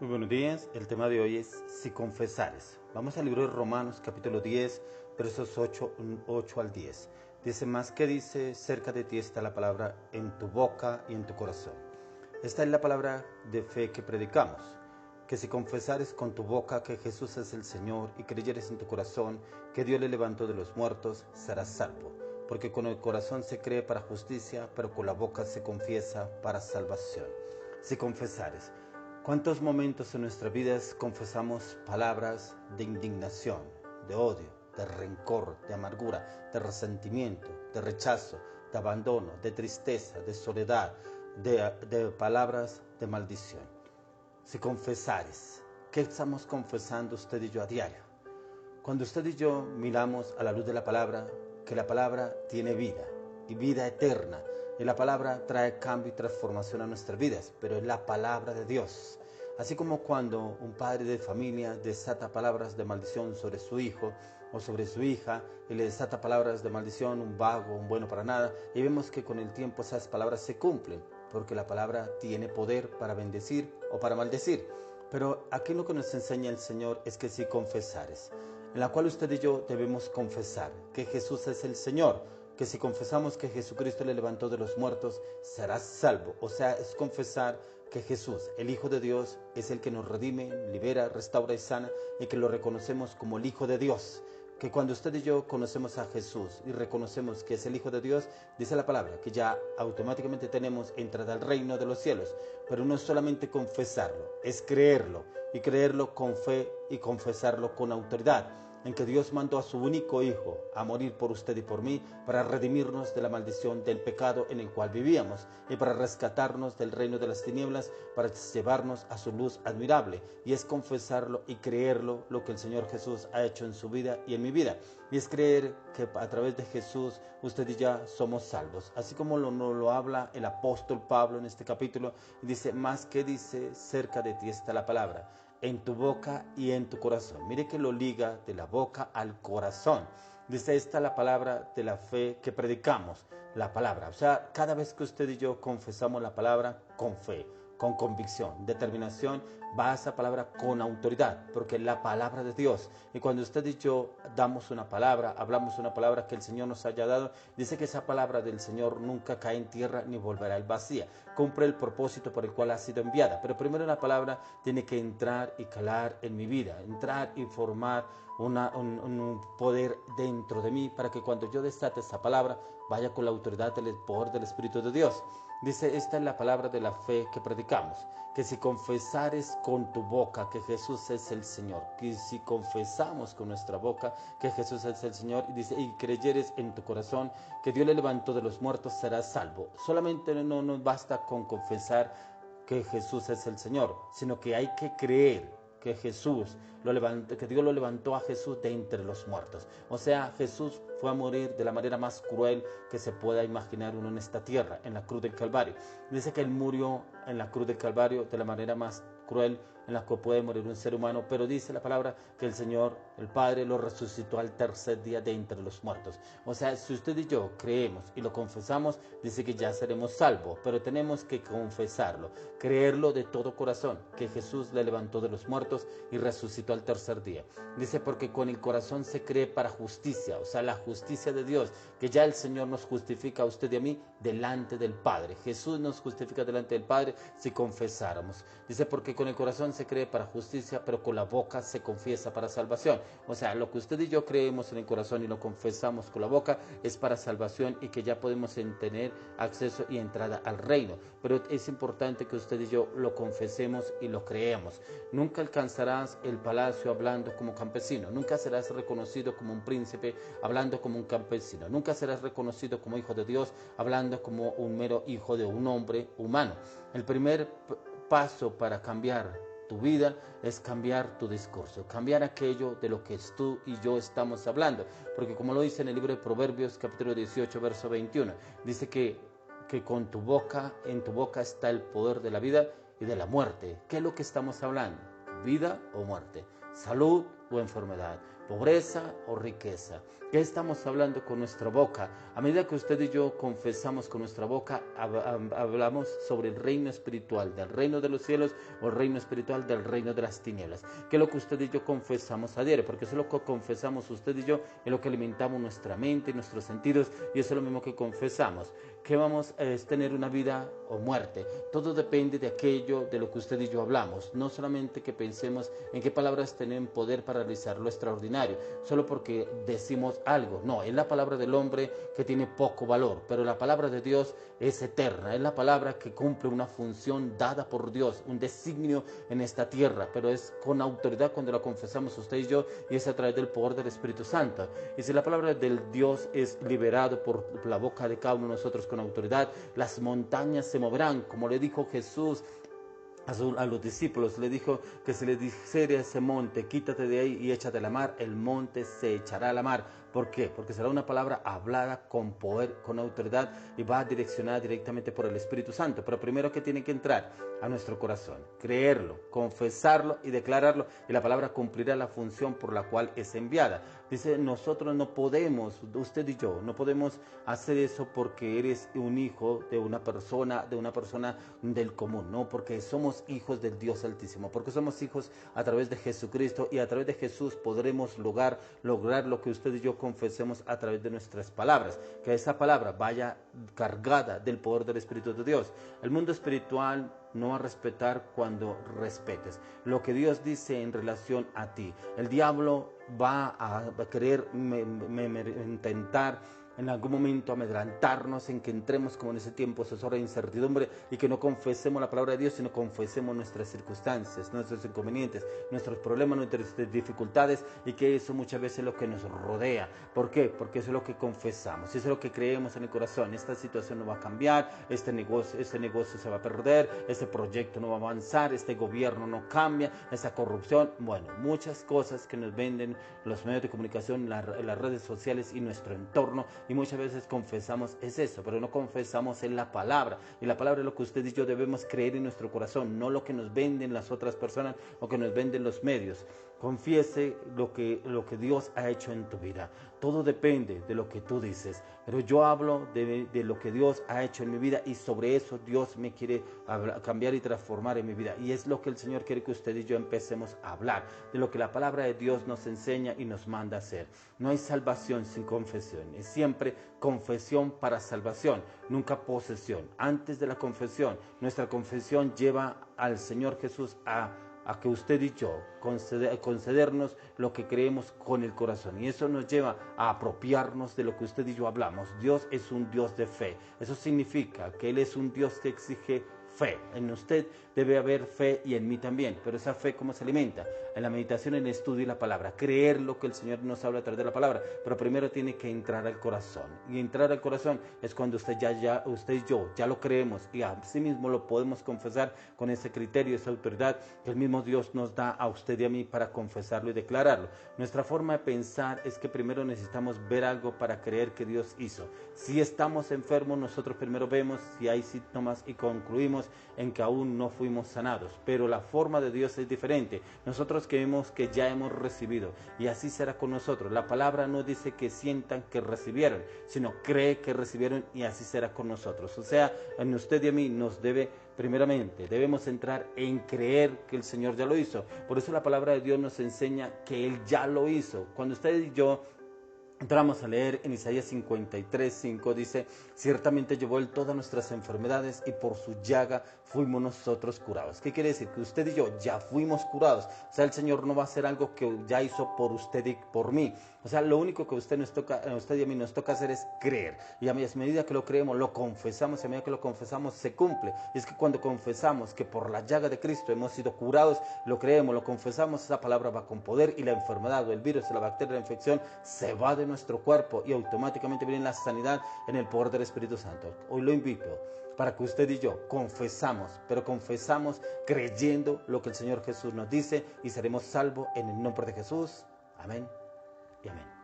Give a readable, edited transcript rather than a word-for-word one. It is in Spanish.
Muy buenos días, el tema de hoy es si confesares. Vamos al libro de Romanos capítulo 10, versos 8 al 10. Dice: más que dice, cerca de ti está la palabra en tu boca y en tu corazón. Esta es la palabra de fe que predicamos, que si confesares con tu boca que Jesús es el Señor y creyeres en tu corazón que Dios le levantó de los muertos, serás salvo. Porque con el corazón se cree para justicia, pero con la boca se confiesa para salvación. Si confesares. ¿Cuántos momentos en nuestras vidas confesamos palabras de indignación, de odio, de rencor, de amargura, de resentimiento, de rechazo, de abandono, de tristeza, de soledad, de palabras de maldición? Si confesares, ¿qué estamos confesando usted y yo a diario? Cuando usted y yo miramos a la luz de la palabra, que la palabra tiene vida y vida eterna, y la palabra trae cambio y transformación a nuestras vidas, pero es la palabra de Dios. Así como cuando un padre de familia desata palabras de maldición sobre su hijo o sobre su hija, y le desata palabras de maldición, un vago, un bueno para nada, y vemos que con el tiempo esas palabras se cumplen, porque la palabra tiene poder para bendecir o para maldecir. Pero aquí lo que nos enseña el Señor es que si confesares, en la cual usted y yo debemos confesar que Jesús es el Señor, que si confesamos que Jesucristo le levantó de los muertos, serás salvo. O sea, es confesar que Jesús, el Hijo de Dios, es el que nos redime, libera, restaura y sana, y que lo reconocemos como el Hijo de Dios. Que cuando usted y yo conocemos a Jesús y reconocemos que es el Hijo de Dios, dice la palabra que ya automáticamente tenemos entrada al reino de los cielos. Pero no es solamente confesarlo, es creerlo, y creerlo con fe y confesarlo con autoridad, en que Dios mandó a su único Hijo a morir por usted y por mí para redimirnos de la maldición del pecado en el cual vivíamos y para rescatarnos del reino de las tinieblas, para llevarnos a su luz admirable. Y es confesarlo y creerlo lo que el Señor Jesús ha hecho en su vida y en mi vida. Y es creer que a través de Jesús usted y yo somos salvos. Así como lo habla el apóstol Pablo en este capítulo, dice: más que dice, cerca de ti está la palabra, en tu boca y en tu corazón. Mire que lo liga de la boca al corazón. Dice: esta es la palabra de la fe que predicamos, la palabra. O sea, cada vez que usted y yo confesamos la palabra con fe, con convicción, determinación, va esa palabra con autoridad, porque es la palabra de Dios. Y cuando usted y yo damos una palabra, hablamos una palabra que el Señor nos haya dado, dice que esa palabra del Señor nunca cae en tierra ni volverá al vacía. Cumple el propósito por el cual ha sido enviada. Pero primero la palabra tiene que entrar y calar en mi vida, entrar y formar un poder dentro de mí, para que cuando yo desate esa palabra, vaya con la autoridad del poder del Espíritu de Dios. Dice: esta es la palabra de la fe que predicamos, que si confesares con tu boca que Jesús es el Señor, que si confesamos con nuestra boca que Jesús es el Señor, y dice: y creyeres en tu corazón que Dios le levantó de los muertos, serás salvo. Solamente no nos basta con confesar que Jesús es el Señor, sino que hay que creer que Jesús que Dios lo levantó a Jesús de entre los muertos. O sea, Jesús fue a morir de la manera más cruel que se pueda imaginar uno en esta tierra, en la cruz del Calvario. Dice que Él murió en la cruz del Calvario de la manera más cruel en la que puede morir un ser humano, pero dice la palabra que el Señor, el Padre, lo resucitó al tercer día de entre los muertos. O sea, si usted y yo creemos y lo confesamos, dice que ya seremos salvos, pero tenemos que confesarlo, creerlo de todo corazón, que Jesús le levantó de los muertos y resucitó al tercer día. Dice: porque con el corazón se cree para justicia, o sea, la justicia de Dios, que ya el Señor nos justifica a usted y a mí delante del Padre. Jesús nos justifica delante del Padre si confesáramos. Dice: porque con el corazón se cree para justicia, pero con la boca se confiesa para salvación. O sea, lo que usted y yo creemos en el corazón y lo confesamos con la boca es para salvación, y que ya podemos tener acceso y entrada al reino. Pero es importante que usted y yo lo confesemos y lo creemos. Nunca alcanzarás el palacio hablando como campesino. Nunca serás reconocido como un príncipe hablando como un campesino. Nunca serás reconocido como hijo de Dios hablando como un mero hijo de un hombre humano. El primer paso para cambiar tu vida es cambiar tu discurso, cambiar aquello de lo que tú y yo estamos hablando, porque como lo dice en el libro de Proverbios capítulo 18 verso 21, dice que con tu boca, en tu boca está el poder de la vida y de la muerte. ¿Qué es lo que estamos hablando? ¿Vida o muerte? ¿Salud o enfermedad? pobreza o riqueza. ¿Qué estamos hablando con nuestra boca? A medida que usted y yo confesamos con nuestra boca, hablamos sobre el reino espiritual, del reino de los cielos, o el reino espiritual del reino de las tinieblas. ¿Qué es lo que usted y yo confesamos a diario? Porque eso es lo que confesamos usted y yo, es lo que alimentamos nuestra mente y nuestros sentidos, y eso es lo mismo que confesamos. ¿Qué vamos a tener, una vida o muerte? Todo depende de aquello de lo que usted y yo hablamos. No solamente que pensemos en qué palabras tienen poder para realizar lo extraordinario, solo porque decimos algo. No, es la palabra del hombre que tiene poco valor, pero la palabra de Dios es eterna. Es la palabra que cumple una función dada por Dios, un designio en esta tierra, pero es con autoridad cuando la confesamos usted y yo, y es a través del poder del Espíritu Santo. Y si la palabra del Dios es liberada por la boca de cada uno de nosotros con autoridad, las montañas se moverán, como le dijo Jesús a los discípulos. Le dijo que si le dijera a ese monte, quítate de ahí y échate a la mar, el monte se echará a la mar. ¿Por qué? Porque será una palabra hablada con poder, con autoridad, y va direccionada directamente por el Espíritu Santo. Pero primero que tiene que entrar a nuestro corazón, creerlo, confesarlo y declararlo, y la palabra cumplirá la función por la cual es enviada. Dice, nosotros no podemos, usted y yo, no podemos hacer eso porque eres un hijo de una persona del común, no, porque somos hijos del Dios Altísimo, porque somos hijos a través de Jesucristo, y a través de Jesús podremos lograr lo que usted y yo confesemos a través de nuestras palabras, que esa palabra vaya cargada del poder del Espíritu de Dios. El mundo espiritual no va a respetar cuando respetes lo que Dios dice en relación a ti. El diablo va a querer intentar en algún momento amedrantarnos, en que entremos como en ese tiempo de incertidumbre, y que no confesemos la palabra de Dios, sino confesemos nuestras circunstancias, nuestros inconvenientes, nuestros problemas, nuestras dificultades, y que eso muchas veces es lo que nos rodea. ¿Por qué? Porque eso es lo que confesamos, eso es lo que creemos en el corazón. Esta situación no va a cambiar, este negocio se va a perder, este proyecto no va a avanzar, este gobierno no cambia, esa corrupción, bueno, muchas cosas que nos venden los medios de comunicación, las redes sociales y nuestro entorno. Y muchas veces confesamos es eso, pero no confesamos en la palabra. Y la palabra es lo que usted y yo debemos creer en nuestro corazón, no lo que nos venden las otras personas o que nos venden los medios. Confiese lo que Dios ha hecho en tu vida. Todo depende de lo que tú dices, pero yo hablo de lo que Dios ha hecho en mi vida, y sobre eso Dios me quiere cambiar y transformar en mi vida. Y es lo que el Señor quiere que usted y yo empecemos a hablar, de lo que la palabra de Dios nos enseña y nos manda a hacer. No hay salvación sin confesión, es siempre confesión para salvación, nunca posesión. Antes de la confesión, nuestra confesión lleva al Señor Jesús a que usted y yo concedernos lo que creemos con el corazón, y eso nos lleva a apropiarnos de lo que usted y yo hablamos. Dios es un Dios de fe. Eso significa que Él es un Dios que exige fe. En usted debe haber fe, y en mí también. Pero esa fe, ¿cómo se alimenta? En la meditación, en el estudio y la palabra. Creer lo que el Señor nos habla a través de la palabra. Pero primero tiene que entrar al corazón. Y entrar al corazón es cuando usted y yo ya lo creemos, y así mismo lo podemos confesar con ese criterio, esa autoridad que el mismo Dios nos da a usted y a mí para confesarlo y declararlo. Nuestra forma de pensar es que primero necesitamos ver algo para creer que Dios hizo. Si estamos enfermos, nosotros primero vemos si hay síntomas y concluimos en que aún no fuimos sanados, pero la forma de Dios es diferente. Nosotros creemos que ya hemos recibido, y así será con nosotros. La palabra no dice que sientan que recibieron, sino cree que recibieron, y así será con nosotros. O sea, en usted y a mí primeramente debemos entrar en creer que el Señor ya lo hizo. Por eso la palabra de Dios nos enseña que Él ya lo hizo. Cuando usted y yo entramos a leer en Isaías 53:5, dice: ciertamente llevó Él todas nuestras enfermedades, y por su llaga fuimos nosotros curados. ¿Qué quiere decir? Que usted y yo ya fuimos curados. O sea, el Señor no va a hacer algo que ya hizo por usted y por mí. O sea, lo único que a usted y a mí nos toca hacer es creer. Y a medida que lo creemos, lo confesamos, y a medida que lo confesamos, se cumple. Y es que cuando confesamos que por la llaga de Cristo hemos sido curados, lo creemos, lo confesamos, esa palabra va con poder, y la enfermedad o el virus o la bacteria, la infección, se va de nuestro cuerpo, y automáticamente viene la sanidad en el poder del Espíritu Santo. Hoy lo invito para que usted y yo confesamos, pero confesamos creyendo lo que el Señor Jesús nos dice, y seremos salvos en el nombre de Jesús. Amén y amén.